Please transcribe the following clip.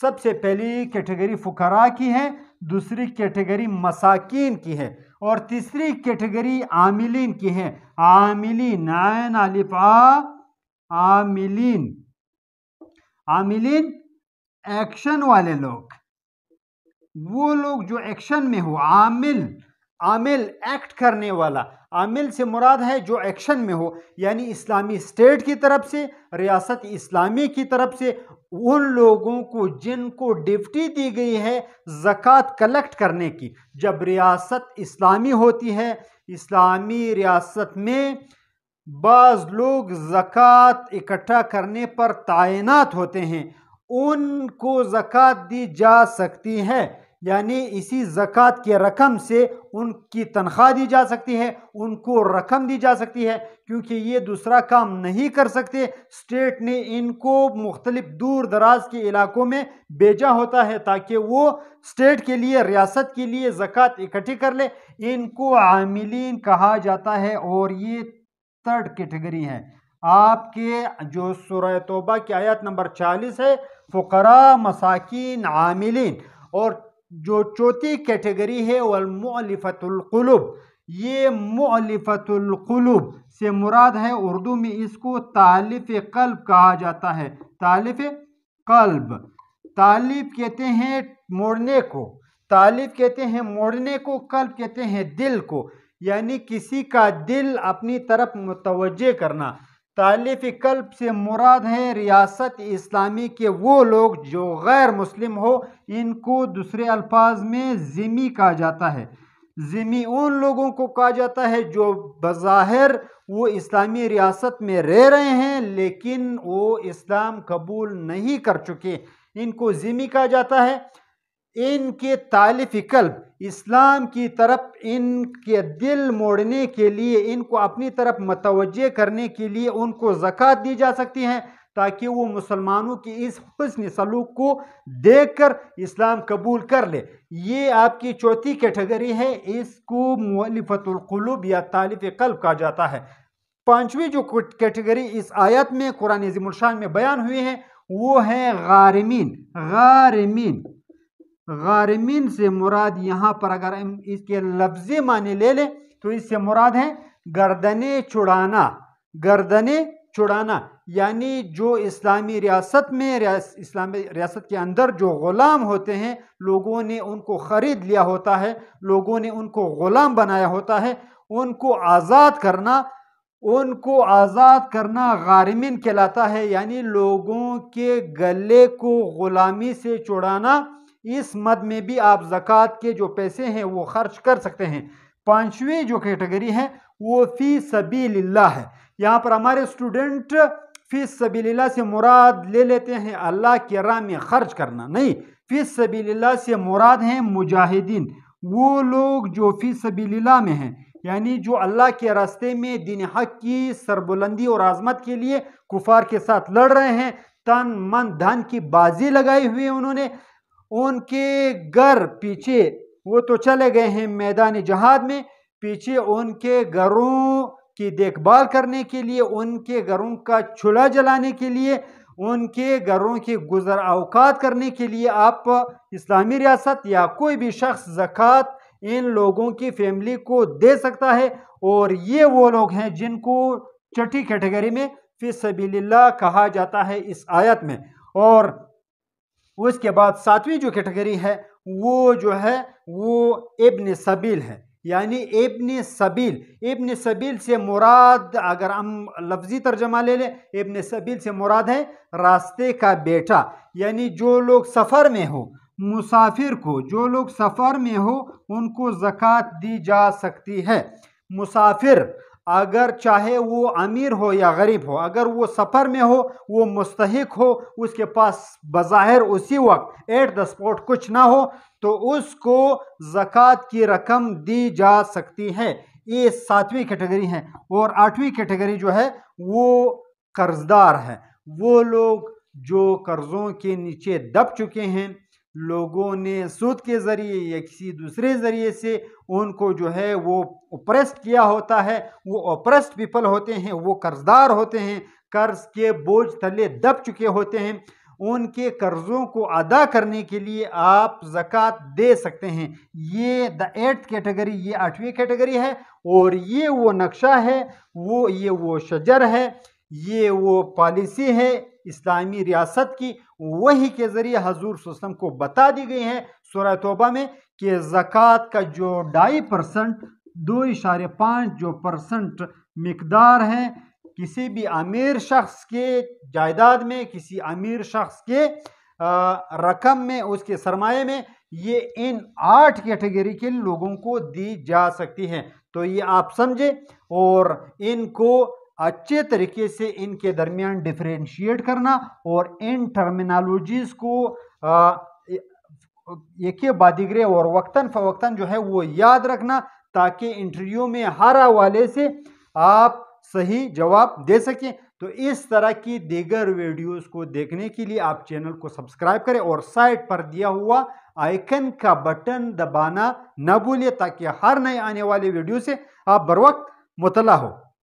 سب سے پہلی کیٹیگری فقراء کی ہے، دوسری کیٹیگری مساکین کی ہے، اور تیسری کیٹیگری عاملین کی ہے۔ عاملین، عین الف آ، عاملین، عاملین ایکشن والے لوگ، وہ لوگ جو ایکشن میں ہو۔ عامل، عامل ایکٹ کرنے والا، عامل سے مراد ہے جو ایکشن میں ہو، یعنی اسلامی اسٹیٹ کی طرف سے، ریاست اسلامی کی طرف سے ان لوگوں کو جن کو ڈیوٹی دی گئی ہے زکوٰۃ کلیکٹ کرنے کی۔ جب ریاست اسلامی ہوتی ہے، اسلامی ریاست میں بعض لوگ زکوٰۃ اکٹھا کرنے پر تعینات ہوتے ہیں، ان کو زکوٰۃ دی جا سکتی ہے، یعنی اسی زکوٰۃ کے رقم سے ان کی تنخواہ دی جا سکتی ہے، ان کو رقم دی جا سکتی ہے، کیونکہ یہ دوسرا کام نہیں کر سکتے۔ اسٹیٹ نے ان کو مختلف دور دراز کے علاقوں میں بھیجا ہوتا ہے تاکہ وہ اسٹیٹ کے لیے، ریاست کے لیے زکوٰۃ اکٹھی کر لے۔ ان کو عاملین کہا جاتا ہے، اور یہ تھرڈ کیٹیگری ہے۔ آپ کے جو سورہ توبہ کی آیت نمبر 40 ہے، فقراء، مساکین، عاملین، اور جو چوتھی کیٹیگری ہے والمؤلفۃ القلوب، یہ مؤلفۃ القلوب سے مراد ہے، اردو میں اس کو تالیف قلب کہا جاتا ہے۔ تالیف قلب، تالیف کہتے ہیں موڑنے کو، تالیف کہتے ہیں موڑنے کو، قلب کہتے ہیں دل کو، یعنی کسی کا دل اپنی طرف متوجہ کرنا۔ تالیف قلب سے مراد ہے ریاست اسلامی کے وہ لوگ جو غیر مسلم ہو، ان کو دوسرے الفاظ میں ذمی کہا جاتا ہے۔ ذمی ان لوگوں کو کہا جاتا ہے جو بظاہر وہ اسلامی ریاست میں رہ رہے ہیں لیکن وہ اسلام قبول نہیں کر چکے، ان کو ذمی کہا جاتا ہے۔ ان کے تالیف قلب، اسلام کی طرف ان کے دل موڑنے کے لیے، ان کو اپنی طرف متوجہ کرنے کے لیے ان کو زکوٰۃ دی جا سکتی ہے تاکہ وہ مسلمانوں کی اس حسن سلوک کو دیکھ کر اسلام قبول کر لے۔ یہ آپ کی چوتھی کیٹیگری ہے، اس کو مؤلفۃ القلوب یا تالیف قلب کہا جاتا ہے۔ پانچویں جو کیٹیگری اس آیت میں قرآن عظیم الشان میں بیان ہوئی ہے وہ ہے غارمین۔ غارمین، غارمین سے مراد یہاں پر اگر ہم اس کے لفظی معنی لے لیں تو اس سے مراد ہے گردنیں چھڑانا۔ گردنیں چھڑانا یعنی جو اسلامی ریاست میں، اسلامی ریاست کے اندر جو غلام ہوتے ہیں، لوگوں نے ان کو خرید لیا ہوتا ہے، لوگوں نے ان کو غلام بنایا ہوتا ہے، ان کو آزاد کرنا، ان کو آزاد کرنا غارمین کہلاتا ہے، یعنی لوگوں کے گلے کو غلامی سے چھڑانا۔ اس مد میں بھی آپ زکوٰۃ کے جو پیسے ہیں وہ خرچ کر سکتے ہیں۔ پانچویں جو کیٹیگری ہے وہ فی سبیل اللہ ہے۔ یہاں پر ہمارے اسٹوڈنٹ فی سبیل اللہ سے مراد لے لیتے ہیں اللہ کی راہ میں خرچ کرنا، نہیں، فی سبیل اللہ سے مراد ہیں مجاہدین، وہ لوگ جو فی سبیل اللہ میں ہیں، یعنی جو اللہ کے راستے میں دین حق کی سربلندی اور عظمت کے لیے کفار کے ساتھ لڑ رہے ہیں، تن من دھن کی بازی لگائی ہوئی انہوں نے۔ ان کے گھر پیچھے وہ تو چلے گئے ہیں میدان جہاد میں، پیچھے ان کے گھروں کی دیکھ بھال کرنے کے لیے، ان کے گھروں کا چولہا جلانے کے لیے، ان کے گھروں کے گزر اوقات کرنے کے لیے آپ اسلامی ریاست یا کوئی بھی شخص زکوٰۃ ان لوگوں کی فیملی کو دے سکتا ہے، اور یہ وہ لوگ ہیں جن کو چھٹی کیٹیگری میں فی سبیل اللہ کہا جاتا ہے اس آیت میں۔ اور اس کے بعد ساتویں جو کیٹیگری ہے وہ جو ہے وہ ابن سبیل ہے، یعنی ابن سبیل۔ ابن سبیل سے مراد اگر ہم لفظی ترجمہ لے لیں، ابن سبیل سے مراد ہے راستے کا بیٹا، یعنی جو لوگ سفر میں ہو، مسافر کو، جو لوگ سفر میں ہو ان کو زکوٰۃ دی جا سکتی ہے۔ مسافر اگر چاہے وہ امیر ہو یا غریب ہو، اگر وہ سفر میں ہو، وہ مستحق ہو، اس کے پاس بظاہر اسی وقت ایٹ دا اسپاٹ کچھ نہ ہو، تو اس کو زکوٰۃ کی رقم دی جا سکتی ہے۔ یہ ساتویں کیٹیگری ہے۔ اور آٹھویں کیٹیگری جو ہے وہ قرض دار ہے، وہ لوگ جو قرضوں کے نیچے دب چکے ہیں، لوگوں نے سود کے ذریعے یا کسی دوسرے ذریعے سے ان کو جو ہے وہ اوپریسڈ کیا ہوتا ہے، وہ اوپریسڈ پیپل ہوتے ہیں، وہ قرض دار ہوتے ہیں، قرض کے بوجھ تلے دب چکے ہوتے ہیں، ان کے قرضوں کو ادا کرنے کے لیے آپ زکوٰۃ دے سکتے ہیں۔ یہ دا 8th کیٹیگری، یہ 8ویں کیٹیگری ہے، اور یہ وہ نقشہ ہے، یہ وہ شجر ہے، یہ وہ پالیسی ہے اسلامی ریاست کی، وہی کے ذریعے حضور صلی اللہ علیہ وسلم کو بتا دی گئی ہے سورہ توبہ میں کہ زکوٰۃ کا جو 2.5%، 2.5 جو % مقدار ہے کسی بھی امیر شخص کے جائیداد میں، کسی امیر شخص کے رقم میں، اس کے سرمایے میں، یہ ان 8 کیٹیگری کے لوگوں کو دی جا سکتی ہے۔ تو یہ آپ سمجھے اور ان کو اچھے طریقے سے ان کے درمیان ڈیفرینشیٹ کرنا اور ان ٹرمینالوجیز کو ایک بعد دیگرے اور وقتاً فوقتاً جو ہے وہ یاد رکھنا، تاکہ انٹرویو میں ہر حوالے سے آپ صحیح جواب دے سکیں۔ تو اس طرح کی دیگر ویڈیوز کو دیکھنے کے لیے آپ چینل کو سبسکرائب کریں اور سائٹ پر دیا ہوا آئیکن کا بٹن دبانا نہ بھولیں، تاکہ ہر نئے آنے والے ویڈیو سے آپ بر وقت مطلع ہو۔